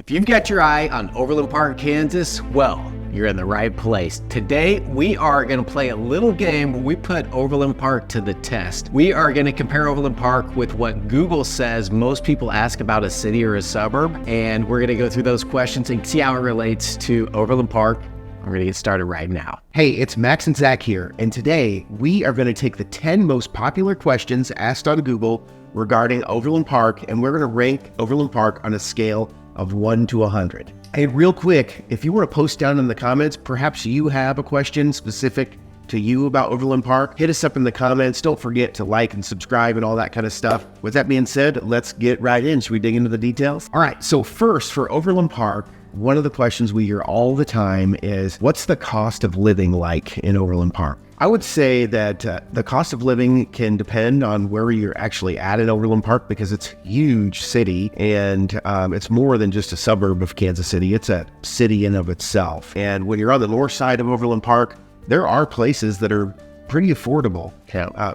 If you've got your eye on Overland Park, Kansas, well, you're in the right place. Today, we are going to play a little game where we put Overland Park to the test. We are going to compare Overland Park with what Google says most people ask about a city or a suburb, and we're going to go through those questions and see how it relates to Overland Park. We're going to get started right now. Hey, it's Max and Zach here, and today we are going to take the 10 most popular questions asked on Google regarding Overland Park, and we're going to rank Overland Park on a scale of 1 to 100. Hey, real quick, if you want to post down in the comments, perhaps you have a question specific to you about Overland Park, hit us up in the comments. Don't forget to like and subscribe and all that kind of stuff. With that being said, let's get right in. Should we dig into the details? All right, so first for Overland Park, one of the questions we hear all the time is, what's the cost of living like in Overland Park? I would say that the cost of living can depend on where you're actually at in Overland Park, because it's a huge city and it's more than just a suburb of Kansas City. It's a city in of itself. And when you're on the north side of Overland Park, there are places that are pretty affordable.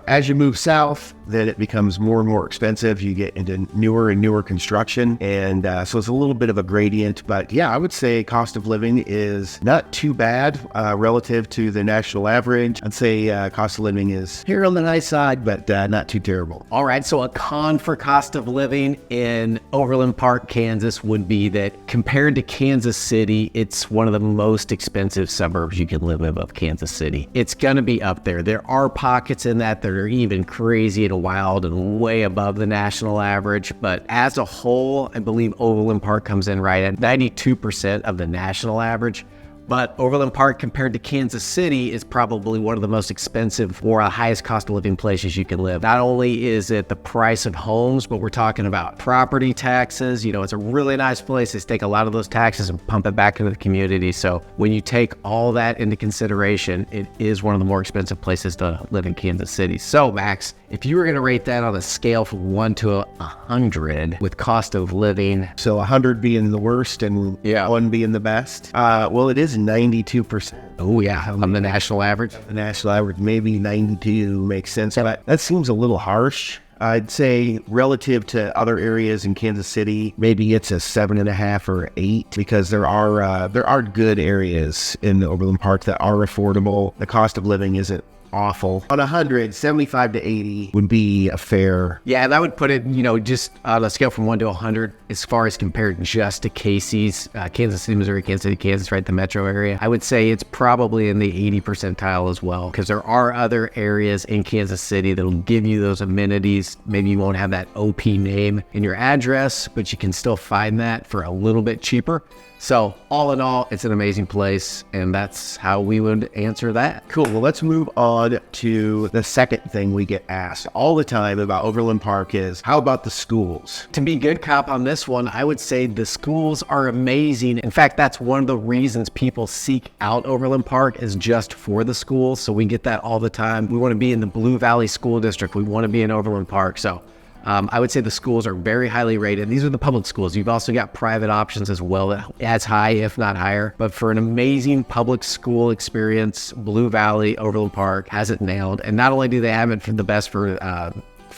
As you move south, then it becomes more and more expensive. You get into newer and newer construction. And so it's a little bit of a gradient. But yeah, I would say cost of living is not too bad relative to the national average. I'd say cost of living is here on the nice side, but not too terrible. All right, so a con for cost of living in Overland Park, Kansas would be that compared to Kansas City, it's one of the most expensive suburbs you can live in of Kansas City. It's gonna be up there. There are pockets in that are even crazy and wild and way above the national average, but as a whole, I believe Overland Park comes in right at 92% of the national average. But Overland Park compared to Kansas City is probably one of the most expensive or highest cost of living places you can live. Not only is it the price of homes, but we're talking about property taxes. You know, it's a really nice place. They take a lot of those taxes and pump it back into the community. So when you take all that into consideration, it is one of the more expensive places to live in Kansas City. So Max, if you were going to rate that on a scale from 1 to 100 with cost of living. So 100 being the worst and 1 being the best. Well, it is 92%. Oh yeah, on the national average? The national average, maybe 92 makes sense, but that seems a little harsh. I'd say relative to other areas in Kansas City, maybe it's a 7.5 or 8, because there are good areas in Overland Park that are affordable. The cost of living isn't awful. On 100, 75 to 80 would be a fair. Yeah, that would put it, just on a scale from 1 to 100, as far as compared just to Casey's, Kansas City, Missouri, Kansas City, Kansas, right, the metro area. I would say it's probably in the 80 percentile as well, because there are other areas in Kansas City that'll give you those amenities. Maybe you won't have that OP name in your address, but you can still find that for a little bit cheaper. So all in all, it's an amazing place, and that's how we would answer that. Cool. Well, let's move on to the second thing we get asked all the time about Overland Park is, how about the schools? To be good cop on this one, I would say the schools are amazing. In fact, that's one of the reasons people seek out Overland Park, is just for the schools. So we get that all the time. We want to be in the Blue Valley School District. We want to be in Overland Park. So I would say the schools are very highly rated. These are the public schools. You've also got private options as well, as high, if not higher. But for an amazing public school experience, Blue Valley, Overland Park has it nailed. And not only do they have it for the best for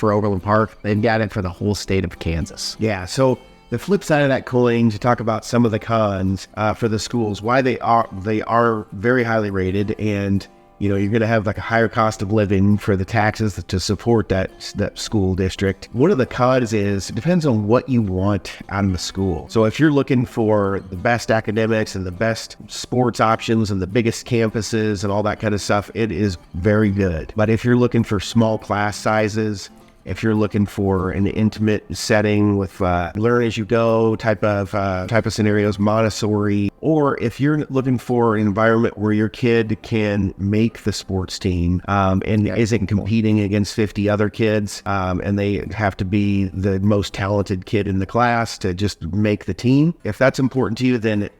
Overland Park, they've got it for the whole state of Kansas. Yeah, so the flip side of that coin, to talk about some of the cons for the schools, why they are very highly rated, and you're going to have like a higher cost of living for the taxes to support that school district. One of the cons is, it depends on what you want out of the school. So if you're looking for the best academics and the best sports options and the biggest campuses and all that kind of stuff, it is very good. But if you're looking for small class sizes, if you're looking for an intimate setting with learn as you go type of scenarios, Montessori, or if you're looking for an environment where your kid can make the sports team and isn't competing against 50 other kids, and they have to be the most talented kid in the class to just make the team. If that's important to you, then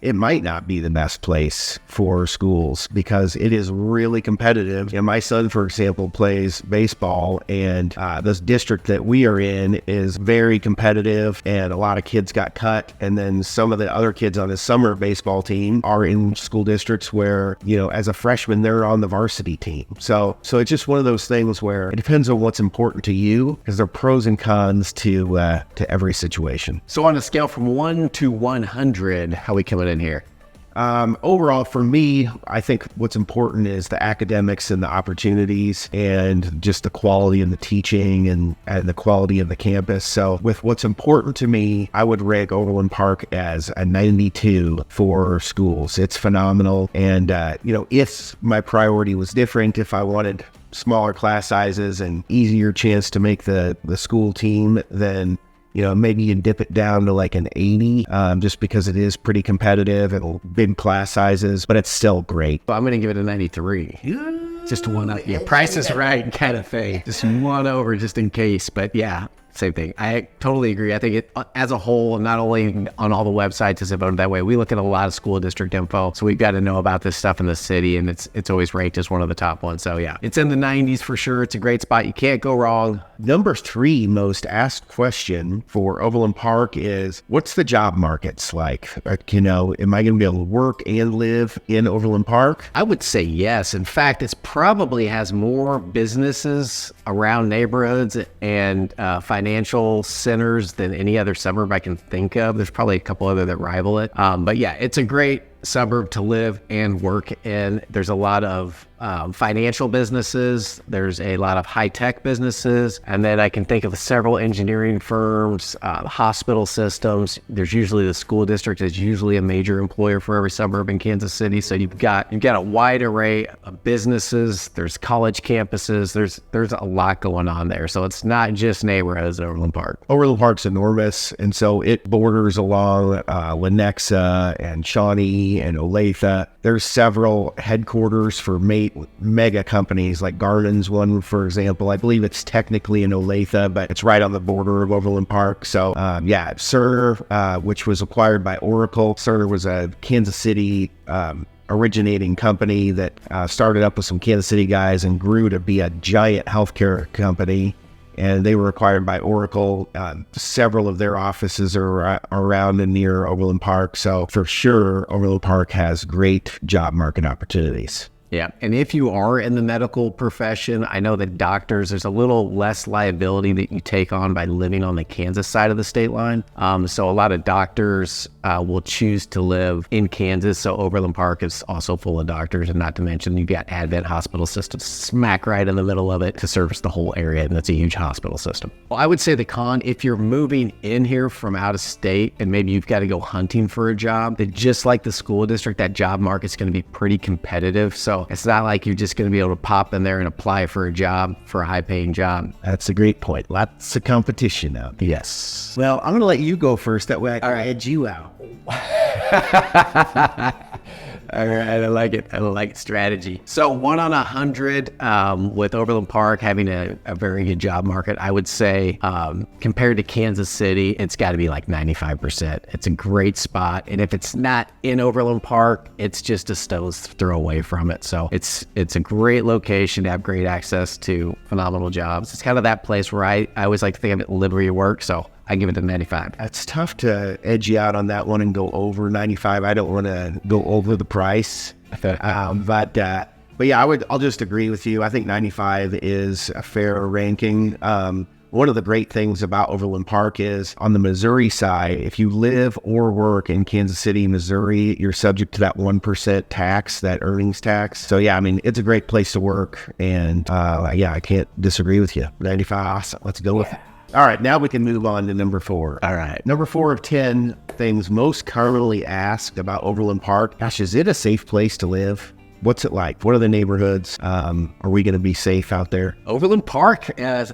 it might not be the best place for schools because it is really competitive. You know, my son, for example, plays baseball, and this district that we are in is very competitive, and a lot of kids got cut. And then some of the other kids on his summer baseball team are in school districts where, you know, as a freshman, they're on the varsity team. So it's just one of those things where it depends on what's important to you, because there are pros and cons to every situation. So on a scale from 1 to 100, how we coming in here? Overall, for me, I think what's important is the academics and the opportunities and just the quality of the teaching and the quality of the campus. So with what's important to me, I would rank Overland Park as a 92 for schools. It's phenomenal. And, you know, if my priority was different, if I wanted smaller class sizes and easier chance to make the school team, then, you know, maybe you dip it down to like an 80, just because it is pretty competitive and big class sizes, but it's still great. So I'm going to give it a 93. Just one up. Yeah, Price is Right kind of thing. Just one over just in case. But yeah, same thing. I totally agree. I think it, as a whole, not only on all the websites is it voted that way, we look at a lot of school district info. So we've got to know about this stuff in the city, and it's always ranked as one of the top ones. So yeah, it's in the 90s for sure. It's a great spot. You can't go wrong. Number 3 most asked question for Overland Park is, what's the job markets like? You know, am I going to be able to work and live in Overland Park? I would say yes. In fact, it's probably has more businesses around neighborhoods and financial centers than any other suburb I can think of. There's probably a couple other that rival it. But yeah, it's a great suburb to live and work in. There's a lot of financial businesses. There's a lot of high-tech businesses. And then I can think of several engineering firms, hospital systems. There's usually the school district is usually a major employer for every suburb in Kansas City. So you've got a wide array of businesses. There's college campuses. There's a lot going on there. So it's not just neighborhoods at Overland Park. Overland Park's enormous, and so it borders along Lenexa and Shawnee and Olathe. There's several headquarters for mega companies, like Garmin's one, for example. I believe it's technically in Olathe, but it's right on the border of Overland Park. So yeah, Cerner, which was acquired by Oracle. Cerner was a Kansas City originating company that started up with some Kansas City guys and grew to be a giant healthcare company. And they were acquired by Oracle. Several of their offices are around and near Overland Park. So for sure, Overland Park has great job market opportunities. Yeah. And if you are in the medical profession, I know that doctors, there's a little less liability that you take on by living on the Kansas side of the state line. So a lot of doctors will choose to live in Kansas. So Overland Park is also full of doctors. And not to mention, you've got Advent Hospital System smack right in the middle of it to service the whole area. And that's a huge hospital system. Well, I would say the con, if you're moving in here from out of state and maybe you've got to go hunting for a job, that just like the school district, that job market's going to be pretty competitive. So it's not like you're just going to be able to pop in there and apply for a job, for a high-paying job. That's a great point. Lots of competition out there. Yes. Well, I'm going to let you go first. That way I can edge you out. All right, I like it. I like strategy. So 1 on 100 with Overland Park having a very good job market, I would say compared to Kansas City, it's got to be like 95%. It's a great spot. And if it's not in Overland Park, it's just a stone's throw away from it. So it's a great location to have great access to phenomenal jobs. It's kind of that place where I always like to think of it, live where you work. So I give it a 95. It's tough to edge you out on that one and go over 95. I don't want to go over the price. But yeah, I'll just agree with you. I think 95 is a fair ranking. One of the great things about Overland Park is on the Missouri side, if you live or work in Kansas City, Missouri, you're subject to that 1% tax, that earnings tax. So yeah, I mean, it's a great place to work. And yeah, I can't disagree with you. 95, awesome. Let's go with it. All right, now we can move on to number 4. All right. Number 4 of 10 things most commonly asked about Overland Park. Gosh, is it a safe place to live? What's it like? What are the neighborhoods? Are we going to be safe out there? Overland Park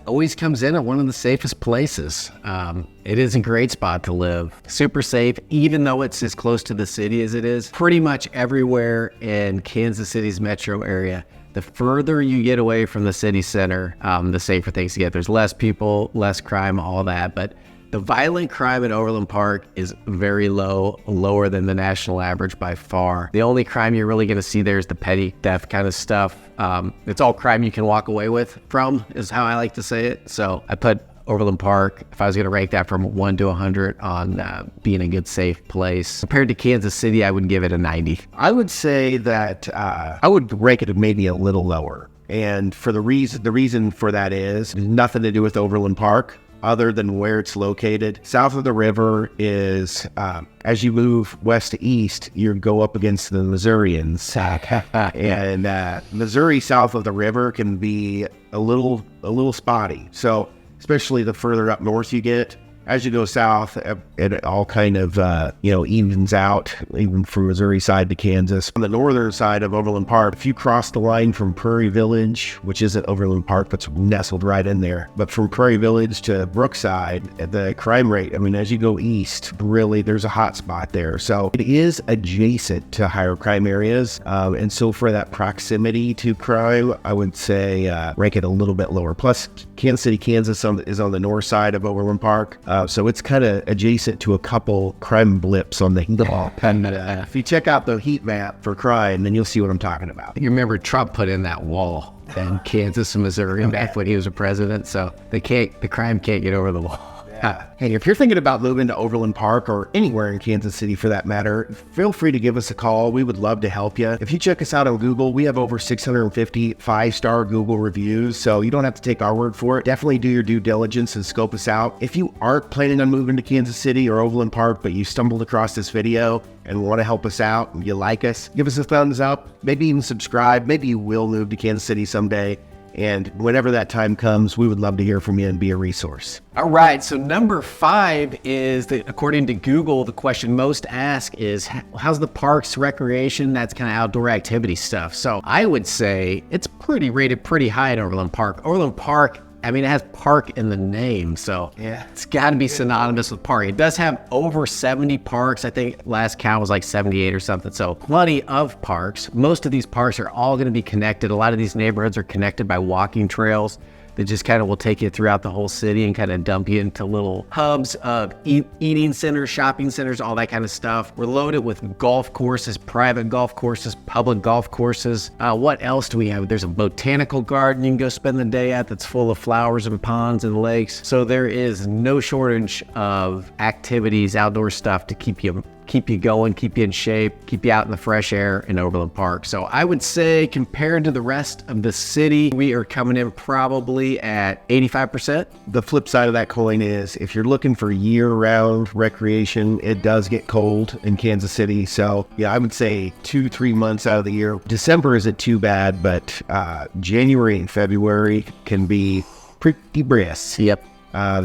always comes in at one of the safest places. It is a great spot to live. Super safe, even though it's as close to the city as it is. Pretty much everywhere in Kansas City's metro area, the further you get away from the city center, the safer things to get. There's less people, less crime, all that. But The violent crime in Overland Park is very low, lower than the national average by far. The only crime you're really going to see there is the petty theft kind of stuff. It's all crime you can walk away with from, is how I like to say it. So I put Overland Park, if I was going to rank that from 1 to 100 on being a good, safe place. Compared to Kansas City, I would give it a 90. I would say that I would rank it maybe a little lower. And for the reason for that is nothing to do with Overland Park other than where it's located. South of the river is, as you move west to east, you go up against the Missourians. And Missouri south of the river can be a little spotty. So especially the further up north you get, as you go south, it all kind of, evens out, even from Missouri side to Kansas. On the northern side of Overland Park, if you cross the line from Prairie Village, which isn't Overland Park, but it's nestled right in there, but from Prairie Village to Brookside, the crime rate, as you go east, really, there's a hot spot there. So it is adjacent to higher crime areas. And so for that proximity to crime, I would say rank it a little bit lower. Plus, Kansas City, Kansas is on the north side of Overland Park. So it's kind of adjacent to a couple crime blips on the heat map. If you check out the heat map for crime, then you'll see what I'm talking about. You remember Trump put in that wall in Kansas and Missouri back when he was a president, so the crime can't get over the wall. Hey, if you're thinking about moving to Overland Park or anywhere in Kansas City for that matter, feel free to give us a call. We would love to help you. If you check us out on Google, we have over 650 5-star Google reviews, so you don't have to take our word for it. Definitely do your due diligence and scope us out. If you aren't planning on moving to Kansas City or Overland Park, but you stumbled across this video and want to help us out and you like us, give us a thumbs up, maybe even subscribe. Maybe you will move to Kansas City someday. And whenever that time comes, we would love to hear from you and be a resource. All right, so number 5 is that according to Google, the question most asked is, how's the parks, recreation, that's kind of outdoor activity stuff. So I would say it's rated pretty high at Overland Park. Overland Park, it has park in the name, so yeah, it's got to be synonymous with park. It does have over 70 parks. I think last count was like 78 or something, so plenty of parks. Most of these parks are all going to be connected. A lot of these neighborhoods are connected by walking trails that just kind of will take you throughout the whole city and kind of dump you into little hubs of eating centers, shopping centers, all that kind of stuff. We're loaded with golf courses, private golf courses, public golf courses. What else do we have? There's a botanical garden you can go spend the day at that's full of flowers and ponds and lakes. So there is no shortage of activities, outdoor stuff to keep you going, keep you in shape, keep you out in the fresh air in Overland Park. So I would say compared to the rest of the city, we are coming in probably at 85%. The flip side of that coin is if you're looking for year-round recreation, it does get cold in Kansas City. So yeah, I would say 2-3 months out of the year. December isn't too bad, but January and February can be pretty brisk. Yep.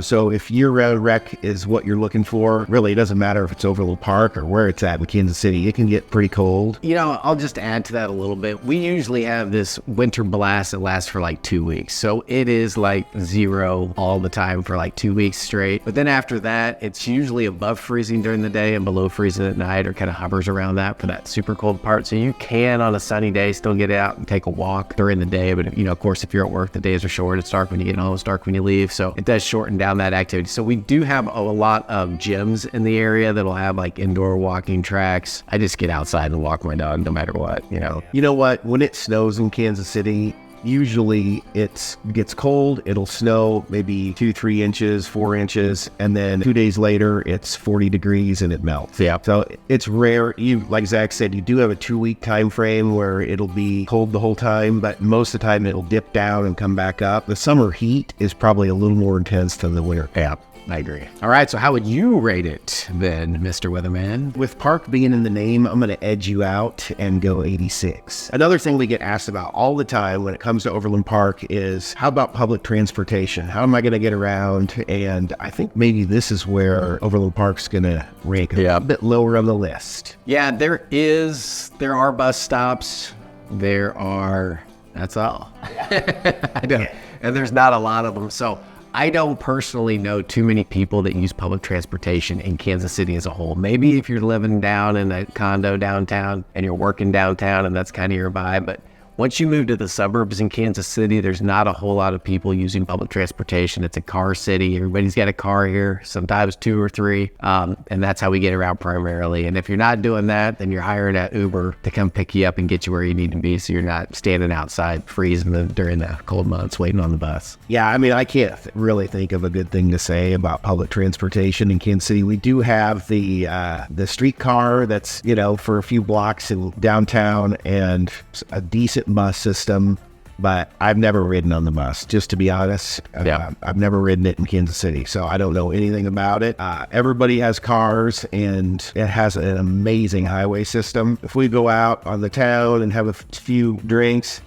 So if year-round rec is what you're looking for, really it doesn't matter if it's Overland Park or where it's at in Kansas City, it can get pretty cold. I'll just add to that a little bit. We usually have this winter blast that lasts for like 2 weeks. So it is like 0 all the time for like 2 weeks straight. But then after that, it's usually above freezing during the day and below freezing at night, or kind of hovers around that for that super cold part. So you can, on a sunny day, still get out and take a walk during the day. But of course, if you're at work, the days are short. It's dark when you get home, it's dark when you leave. So it does shorten down that activity. So we do have a lot of gyms in the area that'll have like indoor walking tracks. I just get outside and walk my dog no matter what. You know what? When it snows in Kansas City, usually it gets cold, it'll snow maybe 2-3 inches, 4 inches, and then 2 days later it's 40 degrees and it melts. Yeah. So it's rare. Like Zach said, you do have a 2-week time frame where it'll be cold the whole time, but most of the time it'll dip down and come back up. The summer heat is probably a little more intense than the winter. Yeah, I agree. All right, so how would you rate it then, Mr. Weatherman? With park being in the name, I'm going to edge you out and go 86. Another thing we get asked about all the time when it comes to Overland Park is, how about public transportation? How am I going to get around? And I think maybe this is where Overland Park's going to rank a bit lower on the list. Yeah, there are bus stops. That's all. I don't, and there's not a lot of them. So I don't personally know too many people that use public transportation in Kansas City as a whole. Maybe if you're living down in a condo downtown and you're working downtown and that's kind of your vibe, but Once you move to the suburbs in Kansas City, there's not a whole lot of people using public transportation. It's a car city. Everybody's got a car here, sometimes 2 or 3. And that's how we get around primarily. And if you're not doing that, then you're hiring an Uber to come pick you up and get you where you need to be, so you're not standing outside freezing during the cold months waiting on the bus. Yeah, I mean, I can't really think of a good thing to say about public transportation in Kansas City. We do have the streetcar that's, for a few blocks in downtown, and a decent bus system, but I've never ridden on the bus, just to be honest. I've never ridden it in Kansas City, so I don't know anything about it. Everybody has cars, and it has an amazing highway system. If we go out on the town and have a few drinks,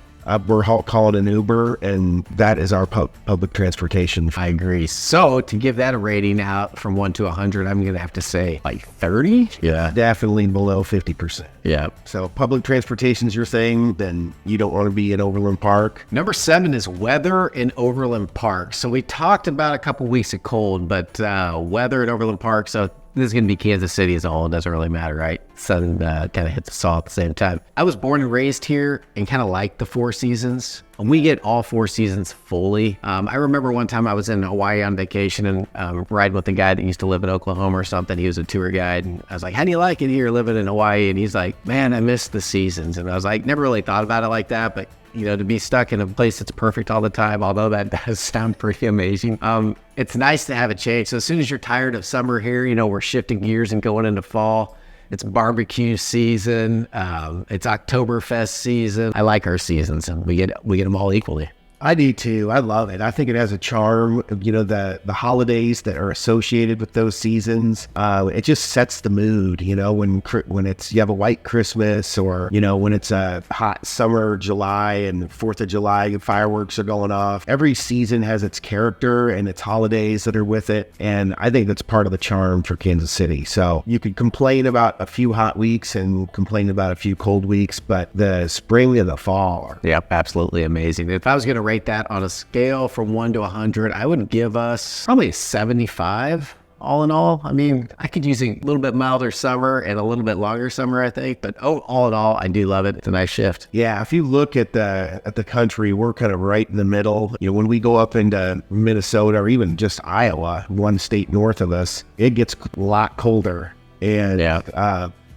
we're calling an Uber, and that is our public transportation. I agree. So to give that a rating out from 1 to 100, I'm going to have to say like 30. Yeah. Definitely below 50%. Yeah. So public transportation is your thing, then you don't want to be in Overland Park. Number 7 is weather in Overland Park. So we talked about a couple weeks of cold, but weather in Overland Park. So this is going to be Kansas City as a whole. It doesn't really matter, right? Sun kind of hits us all at the same time. I was born and raised here and kind of like the 4 seasons. We get all 4 seasons fully. I remember one time I was in Hawaii on vacation and riding with a guy that used to live in Oklahoma or something. He was a tour guide. And I was like, how do you like it here living in Hawaii? And he's like, man, I miss the seasons. And I was like, never really thought about it like that. But to be stuck in a place that's perfect all the time, although that does sound pretty amazing. It's nice to have a change. So as soon as you're tired of summer here, we're shifting gears and going into fall. It's barbecue season. It's Oktoberfest season. I like our seasons, and we get them all equally. I do too. I love it. I think it has a charm. The holidays that are associated with those seasons. It just sets the mood. When it's you have a white Christmas, or when it's a hot summer, July, and 4th of July, fireworks are going off. Every season has its character and its holidays that are with it, and I think that's part of the charm for Kansas City. So you could complain about a few hot weeks and complain about a few cold weeks, but the spring and the fall. Yep, absolutely amazing. If I was going to rate that on a scale from 1 to 100, I would give us probably a 75 all in all. I mean, I could use a little bit milder summer and a little bit longer summer, I think, but all in all, I do love it. It's a nice shift. Yeah, if you look at the country, we're kind of right in the middle. When we go up into Minnesota or even just Iowa, one state north of us, it gets a lot colder. And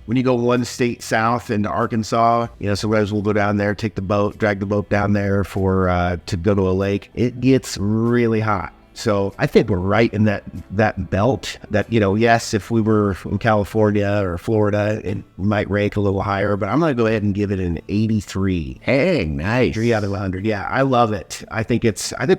when you go one state south into Arkansas, sometimes we'll go down there, take the boat, drag the boat down there to go to a lake. It gets really hot. So I think we're right in that belt that, yes, if we were in California or Florida, it might rank a little higher, but I'm going to go ahead and give it an 83. Hey, nice. 3 out of 100. Yeah, I love it. I think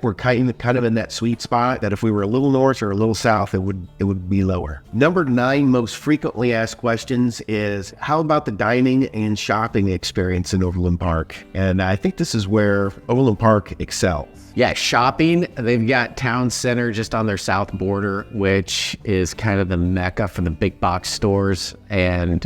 we're kind of in that sweet spot that if we were a little north or a little south, it would be lower. Number 9 most frequently asked questions is, how about the dining and shopping experience in Overland Park? And I think this is where Overland Park excels. Yeah, shopping. They've got Town Center just on their south border, which is kind of the mecca for the big box stores, and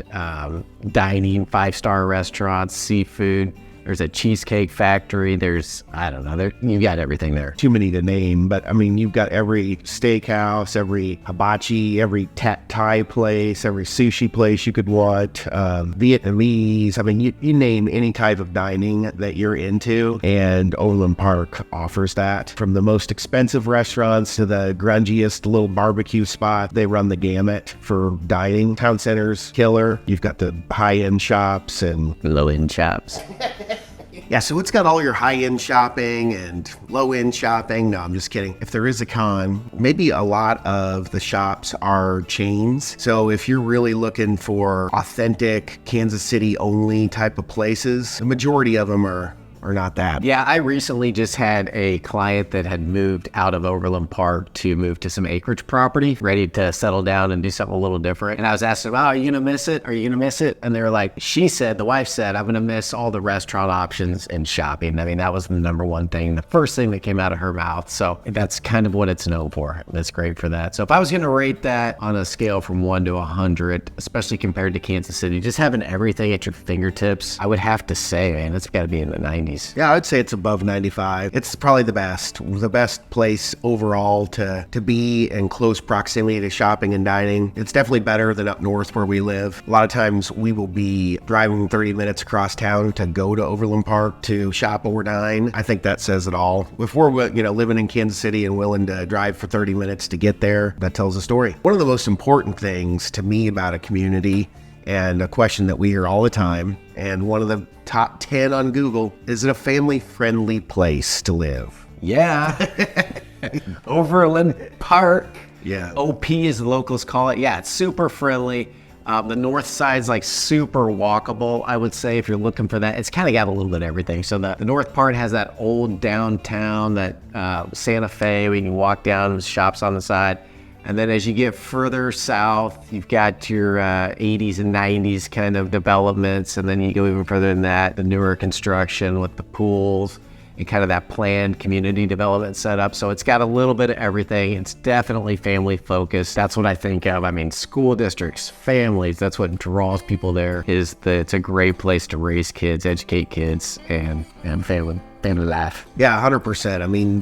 dining, 5-star restaurants, seafood. There's a cheesecake factory. There's, I don't know, you've got everything there. Too many to name, but I mean, you've got every steakhouse, every hibachi, every Thai place, every sushi place you could want, Vietnamese. I mean, you name any type of dining that you're into, and Overland Park offers that. From the most expensive restaurants to the grungiest little barbecue spot, they run the gamut for dining. Town Center's killer. You've got the high-end shops and low-end shops. Yeah, so it's got all your high-end shopping and low-end shopping. No, I'm just kidding. If there is a con, maybe a lot of the shops are chains. So if you're really looking for authentic Kansas City only type of places, the majority of them are not that. Yeah, I recently just had a client that had moved out of Overland Park to move to some acreage property, ready to settle down and do something a little different. And I was asking them, are you going to miss it? Are you going to miss it? And they were like, the wife said, I'm going to miss all the restaurant options and shopping. I mean, that was the number one thing, the first thing that came out of her mouth. So that's kind of what it's known for. That's great for that. So if I was going to rate that on a scale from 1 to 100, especially compared to Kansas City, just having everything at your fingertips, I would have to say, man, it's got to be in the 90s. 90s. Yeah, I'd say it's above 95. It's probably the best place overall to be in close proximity to shopping and dining. It's definitely better than up north where we live. A lot of times we will be driving 30 minutes across town to go to Overland Park to shop or dine. I think that says it all. If we're living in Kansas City and willing to drive for 30 minutes to get there, that tells a story. One of the most important things to me about a community, and a question that we hear all the time, and one of the top 10 on Google, is it a family-friendly place to live? Yeah. Overland Park. Yeah. OP as the locals call it. Yeah, it's super friendly. The north side's like super walkable, I would say, if you're looking for that. It's kind of got a little bit of everything. So the north part has that old downtown, that Santa Fe, where you can walk down, there's shops on the side. And then as you get further south, you've got your 80s and 90s kind of developments. And then you go even further than that, the newer construction with the pools and kind of that planned community development setup. So it's got a little bit of everything. It's definitely family focused. That's what I think of. I mean, school districts, families, that's what draws people there, is that it's a great place to raise kids, educate kids, and family life. Yeah, 100%. I mean,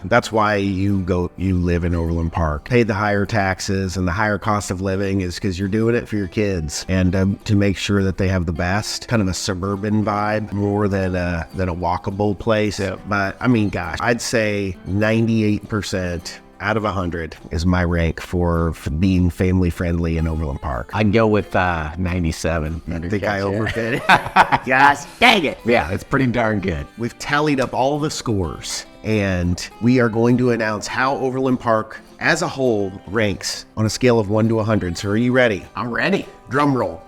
that's why you live in Overland Park. Pay the higher taxes and the higher cost of living is because you're doing it for your kids and to make sure that they have the best, kind of a suburban vibe more than a walkable place. Yeah. But I mean, gosh, I'd say 98% out of 100 is my rank for being family friendly in Overland Park. I'd go with 97. I think I overbid it. Gosh, dang it. Yeah, it's pretty darn good. We've tallied up all the scores, and we are going to announce how Overland Park as a whole ranks on a scale of 1 to 100. So are you ready? I'm ready. Drum roll.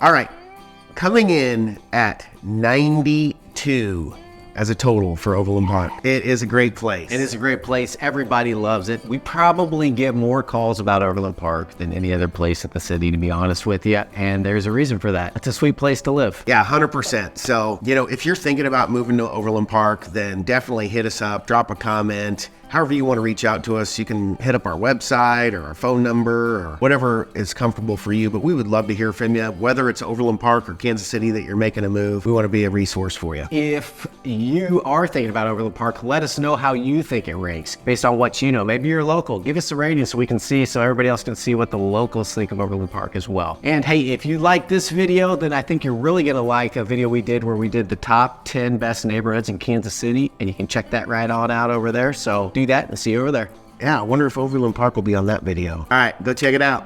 All right. Coming in at 92 as a total for Overland Park. It is a great place. It is a great place. Everybody loves it. We probably get more calls about Overland Park than any other place in the city, to be honest with you. And there's a reason for that. It's a sweet place to live. Yeah, 100%. So, if you're thinking about moving to Overland Park, then definitely hit us up, drop a comment. However you want to reach out to us, you can hit up our website or our phone number or whatever is comfortable for you. But we would love to hear from you, whether it's Overland Park or Kansas City that you're making a move. We want to be a resource for you. If you are thinking about Overland Park, let us know how you think it ranks based on what you know. Maybe you're local. Give us a rating so we can see, so everybody else can see what the locals think of Overland Park as well. And hey, if you like this video, then I think you're really going to like a video we did where we did the top 10 best neighborhoods in Kansas City, and you can check that right on out over there. So do that and see you over there. Yeah, I wonder if Overland Park will be on that video. All right, go check it out.